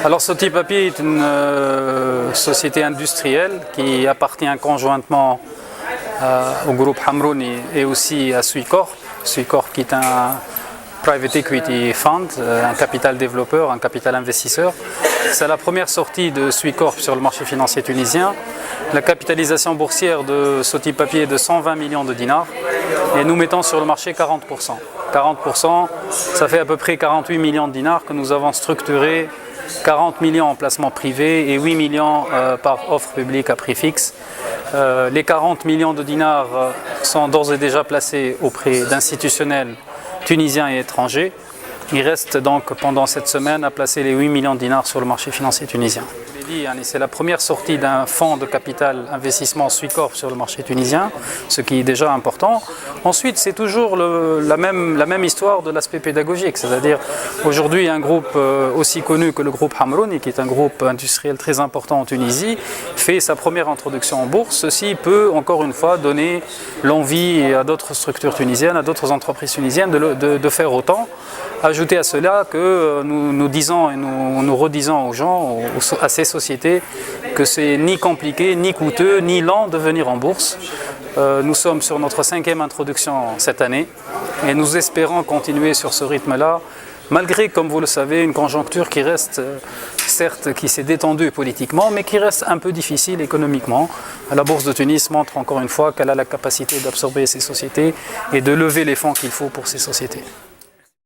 Alors Soti Papier est une société industrielle qui appartient conjointement au groupe Hamrouni et aussi à Suicorp. Suicorp qui est un private equity fund, un capital développeur, un capital investisseur. C'est la première sortie de Suicorp sur le marché financier tunisien. La capitalisation boursière de Soti Papier est de 120 millions de dinars et nous mettons sur le marché 40%. 40%, ça fait à peu près 48 millions de dinars que nous avons structuré, 40 millions en placement privé et 8 millions par offre publique à prix fixe. Les 40 millions de dinars sont d'ores et déjà placés auprès d'institutionnels tunisiens et étrangers. Il reste donc pendant cette semaine à placer les 8 millions de dinars sur le marché financier tunisien. C'est la première sortie d'un fonds de capital investissement Suicorp sur le marché tunisien, ce qui est déjà important. Ensuite, c'est toujours la même histoire de l'aspect pédagogique, c'est-à-dire aujourd'hui un groupe aussi connu que le groupe Hamrouni, qui est un groupe industriel très important en Tunisie, fait sa première introduction en bourse. Ceci peut encore une fois donner l'envie à d'autres structures tunisiennes, à d'autres entreprises tunisiennes de faire autant. Ajouter à cela que nous disons et nous redisons aux gens, à ces sociétés, que c'est ni compliqué, ni coûteux, ni lent de venir en bourse. Nous sommes sur notre 5e introduction cette année et nous espérons continuer sur ce rythme-là, malgré, comme vous le savez, une conjoncture qui reste, certes, qui s'est détendue politiquement, mais qui reste un peu difficile économiquement. La Bourse de Tunis montre encore une fois qu'elle a la capacité d'absorber ces sociétés et de lever les fonds qu'il faut pour ces sociétés.